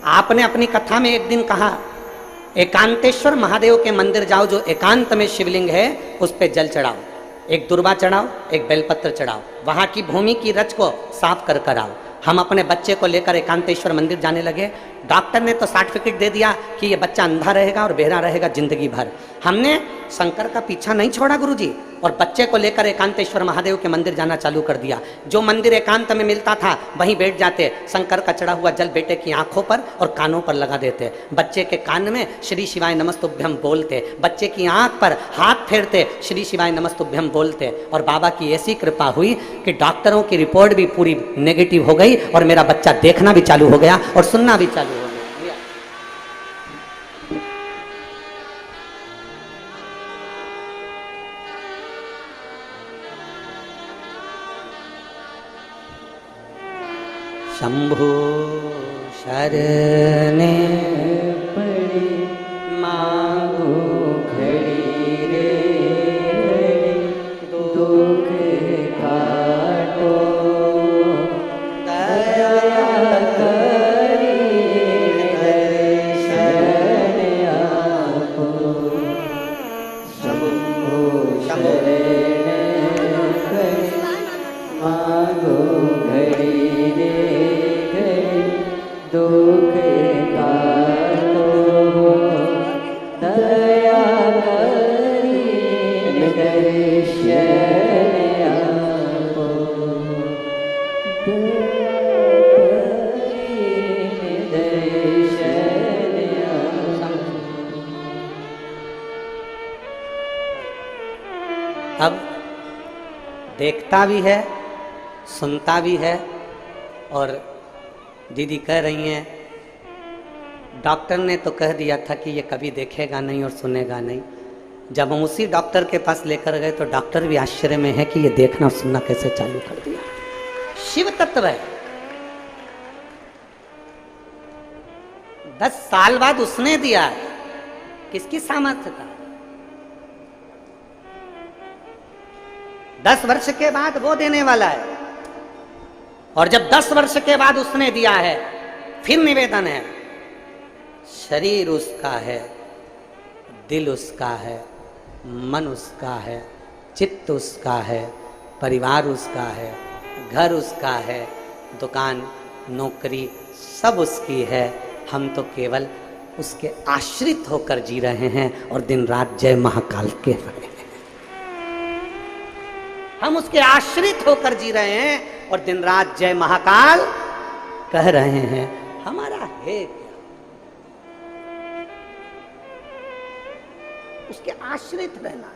आपने अपनी कथा में एक दिन कहा, एकांतेश्वर महादेव के मंदिर जाओ, जो एकांत में शिवलिंग है उस पे जल चढ़ाओ, एक दुर्वा चढ़ाओ, एक बेलपत्र चढ़ाओ, वहां की भूमि की रच को साफ कर कर आओ। हम अपने बच्चे को लेकर एकांतेश्वर मंदिर जाने लगे। डॉक्टर ने तो सर्टिफिकेट दे दिया कि ये बच्चा अंधा रहेगा और बहरा रहेगा जिंदगी भर। हमने शंकर का पीछा नहीं छोड़ा गुरुजी, और बच्चे को लेकर एकांतेश्वर महादेव के मंदिर जाना चालू कर दिया। जो मंदिर एकांत में मिलता था वहीं बैठ जाते, शंकर का चढ़ा हुआ जल बेटे की आंखों पर और कानों पर लगा देते, बच्चे के कान में श्री शिवाय नमस्तुभ्यम बोलते, बच्चे की आंख पर हाथ फेरते, श्री शिवाय नमस्तुभ्यम बोलते। और बाबा की ऐसी कृपा हुई कि डॉक्टरों की रिपोर्ट भी पूरी नेगेटिव हो गई और मेरा बच्चा देखना भी चालू हो गया और सुनना भी चालू हो गया। शंभो शरणे पड़ी मांगो घड़ी रे दुख काटो, दया करी दर्शन आपो। शंभो शरणे पड़ी मांगो घड़ी रे अब देखता भी है, सुनता भी है। और दीदी कह रही हैं डॉक्टर ने तो कह दिया था कि ये कभी देखेगा नहीं और सुनेगा नहीं। जब हम उसी डॉक्टर के पास लेकर गए तो डॉक्टर भी आश्चर्य में है कि ये देखना और सुनना कैसे चालू कर दिया। शिव तत्व है। 10 साल बाद उसने दिया है, किसकी सामर्थ्य था? 10 वर्ष के बाद वो देने वाला है। और जब 10 वर्ष के बाद उसने दिया है, फिर निवेदन है, शरीर उसका है, दिल उसका है, मन उसका है, चित्त उसका है, परिवार उसका है, घर उसका है, दुकान नौकरी सब उसकी है। हम तो केवल उसके आश्रित होकर जी रहे हैं और दिन रात जय महाकाल के रहे हैं। हम उसके आश्रित होकर जी रहे हैं और दिन रात जय महाकाल कह रहे हैं। हमारा है क्या? उसके आश्रित रहना है।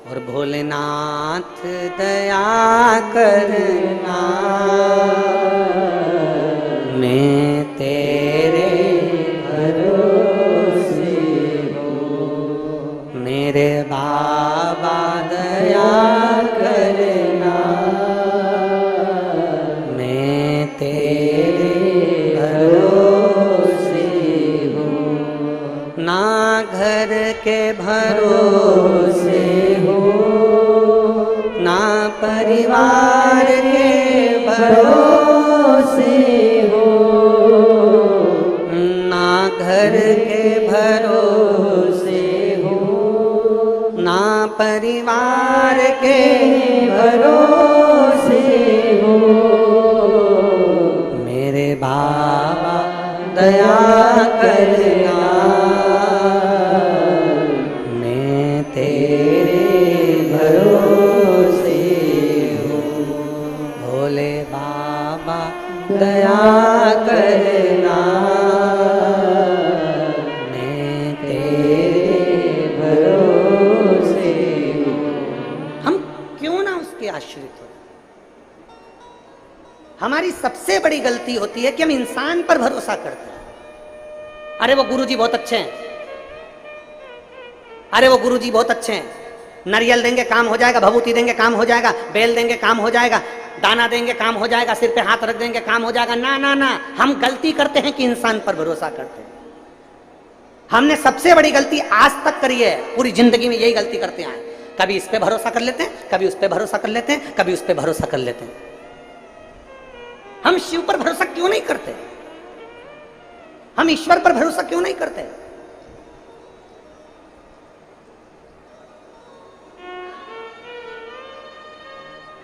और भोलेनाथ दया करना, मैं तेरे भरोसे हूँ। मेरे बाबा दया करना, मैं तेरे भरोसे हूँ। ना घर के भरोसे ना परिवार के भरोसे हो, ना घर के भरोसे हो, ना परिवार के भरोसे हो। मेरे बाबा दया करना, मैं तेरे भरोसे हूँ। भोले बाबा दया करना, मैं तेरे भरोसे हूँ। हम क्यों ना उसके आश्रित हो? हमारी सबसे बड़ी गलती होती है कि हम इंसान पर भरोसा करते हैं। अरे वो गुरुजी बहुत अच्छे हैं, अरे वो गुरुजी बहुत अच्छे हैं, नारियल देंगे काम हो जाएगा, भभूति देंगे काम हो जाएगा, बेल देंगे काम हो जाएगा, दाना देंगे काम हो जाएगा, सिर पे हाथ रख देंगे काम हो जाएगा। ना ना ना, हम गलती करते हैं कि इंसान पर भरोसा करते हैं। हमने सबसे बड़ी गलती आज तक करी है, पूरी जिंदगी में यही गलती करते हैं। कभी इस पे भरोसा कर लेते हैं, कभी उस पे भरोसा कर लेते हैं, कभी उस पे भरोसा कर लेते हैं। हम शिव पर भरोसा क्यों नहीं करते? हम ईश्वर पर भरोसा क्यों नहीं करते?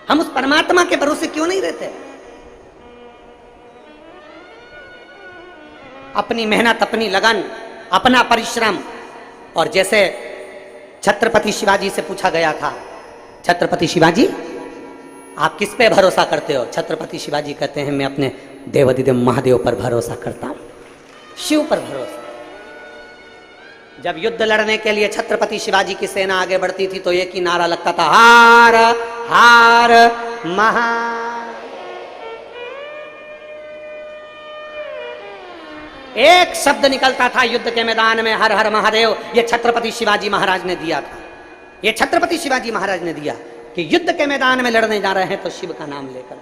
हम उस परमात्मा के भरोसे क्यों नहीं रहते? अपनी मेहनत, अपनी लगन, अपना परिश्रम। और जैसे छत्रपति शिवाजी से पूछा गया था, छत्रपति शिवाजी आप किस पे भरोसा करते हो? छत्रपति शिवाजी कहते हैं मैं अपने देवाधिदेव महादेव पर भरोसा करता हूं, शिव पर भरोसा। जब युद्ध लड़ने के लिए छत्रपति शिवाजी की सेना आगे बढ़ती थी तो एक ही नारा लगता था, हार हार महार। एक शब्द निकलता था युद्ध के मैदान में, हर हर महादेव। ये छत्रपति शिवाजी महाराज ने दिया था, ये छत्रपति शिवाजी महाराज ने दिया कि युद्ध के मैदान में लड़ने जा रहे हैं तो शिव का नाम लेकर।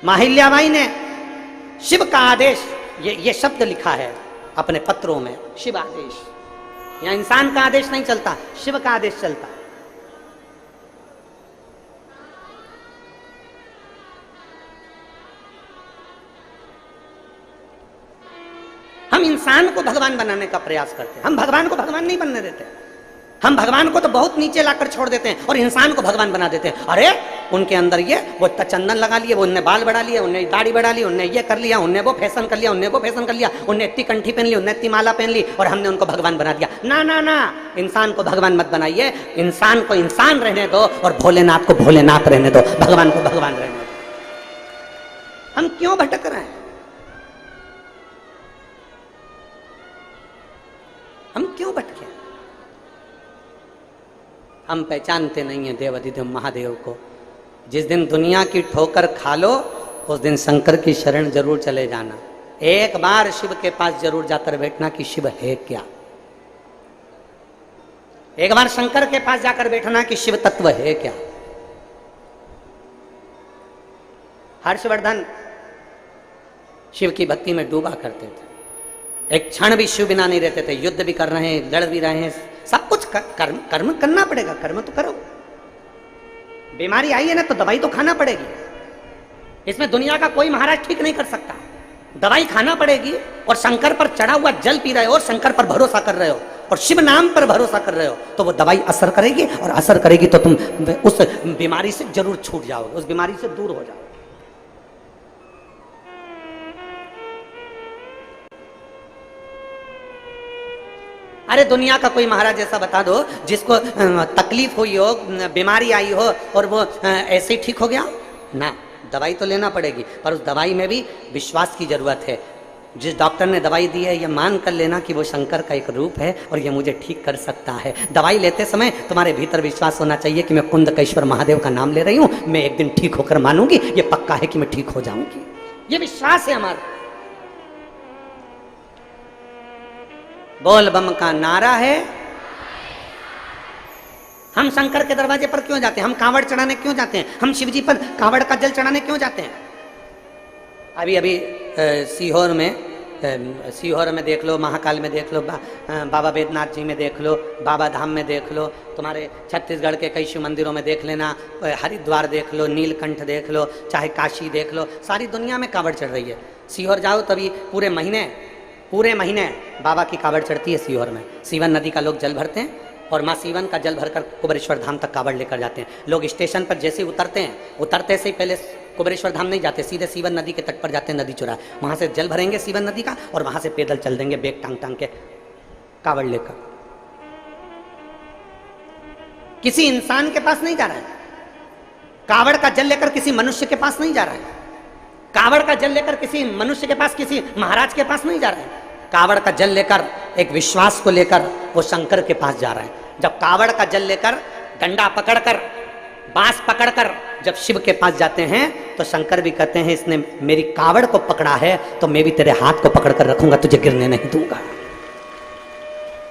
माहिल्याबाई ने शिव का आदेश, ये शब्द लिखा है अपने पत्रों में, शिव आदेश। यहां इंसान का आदेश नहीं चलता, शिव का आदेश चलता। हम इंसान को भगवान बनाने का प्रयास करते हैं, हम भगवान को भगवान नहीं बनने देते। हम भगवान को तो बहुत नीचे लाकर छोड़ देते हैं और इंसान को भगवान बना देते हैं। अरे उनके अंदर ये वो चंदन लगा लिए, वो उनने बाल बढ़ा लिए, उनने दाढ़ी बढ़ा ली, उनने ये कर लिया, उनने वो फैशन कर लिया, उनने वो फैशन कर लिया, उनने इतनी कंठी पहन ली, उनने इतनी माला पहन ली और हमने उनको भगवान बना दिया। ना ना ना, इंसान को भगवान मत बनाइए, इंसान को इंसान रहने दो और भोलेनाथ को भोलेनाथ रहने दो, भगवान को भगवान रहने दो। हम क्यों भटक रहे हैं? हम क्यों भटके? हम पहचानते नहीं है देव अधिदेव महादेव को। जिस दिन दुनिया की ठोकर खा लो उस दिन शंकर की शरण जरूर चले जाना। एक बार शिव के पास जरूर जाकर बैठना कि शिव है क्या। एक बार शंकर के पास जाकर बैठना कि शिव तत्व है क्या। हर्षवर्धन शिव की भक्ति में डूबा करते थे, एक क्षण भी शिव बिना नहीं रहते थे। युद्ध भी कर रहे हैं, लड़ भी रहे हैं, सब कुछ कर्म करना पड़ेगा। कर्म तो करो। बीमारी आई है ना तो दवाई तो खाना पड़ेगी। इसमें दुनिया का कोई महाराज ठीक नहीं कर सकता। दवाई खाना पड़ेगी। और शंकर पर चढ़ा हुआ जल पी रहे हो और शंकर पर भरोसा कर रहे हो और शिव नाम पर भरोसा कर रहे हो तो वो दवाई असर करेगी, और असर करेगी तो तुम उस बीमारी से जरूर छूट जाओगे, उस बीमारी से दूर हो जाओगे। अरे दुनिया का कोई महाराज ऐसा बता दो जिसको तकलीफ हुई हो, बीमारी आई हो और वो ऐसे ही ठीक हो गया ना। दवाई तो लेना पड़ेगी, पर उस दवाई में भी विश्वास की जरूरत है। जिस डॉक्टर ने दवाई दी है ये मान कर लेना कि वो शंकर का एक रूप है और ये मुझे ठीक कर सकता है। दवाई लेते समय तुम्हारे भीतर विश्वास होना चाहिए कि मैं कुंदकेश्वर महादेव का नाम ले रही हूं, मैं एक दिन ठीक होकर मानूंगी, ये पक्का है कि मैं ठीक हो जाऊंगी। ये विश्वास है हमारा। बोल बम का नारा है। हम शंकर के दरवाजे पर क्यों जाते हैं? हम कांवड़ चढ़ाने क्यों जाते हैं? हम शिवजी पर कांवड़ का जल चढ़ाने क्यों जाते हैं? अभी अभी सीहोर में देख लो, महाकाल में देख लो, बाबा बैद्यनाथ जी में देख लो, बाबा धाम में देख लो, तुम्हारे छत्तीसगढ़ के कई शिव मंदिरों में देख लेना, हरिद्वार देख लो, नीलकंठ देख लो, चाहे काशी देख लो, सारी दुनिया में कांवड़ चढ़ रही है। सीहोर जाओ तभी पूरे महीने बाबा की कांवड़ चढ़ती है सीहोर में। सीवन नदी का लोग जल भरते हैं और माँ सीवन का जल भरकर कुबेरेश्वर धाम तक कांवड़ लेकर जाते हैं। लोग स्टेशन पर जैसे ही उतरते से ही पहले कुबेरेश्वर धाम नहीं जाते, सीधे सीवन नदी के तट पर जाते हैं, नदी चुरा, वहां से जल भरेंगे सीवन नदी का और वहां से पैदल चल देंगे बैग टांग के कांवड़ लेकर। किसी इंसान के पास नहीं जा रहा है कांवड़ का जल लेकर, किसी मनुष्य के पास नहीं जा रहा है कांवड़ का जल लेकर, किसी मनुष्य के पास, किसी महाराज के पास नहीं जा रहा है। कांवड़ का जल लेकर, एक विश्वास को लेकर वो शंकर के पास जा रहा है। जब कांवड़ का जल लेकर, डंडा पकड़कर, बांस पकड़कर जब शिव के पास जाते हैं तो शंकर भी कहते हैं इसने मेरी कांवड़ को पकड़ा है तो मैं भी तेरे हाथ को पकड़कर रखूंगा, तुझे गिरने नहीं दूंगा।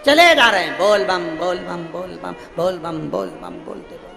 चले जा रहे हैं। बोल बम बोल बम बोल बम बोल बम बोल बम बोलते बोल।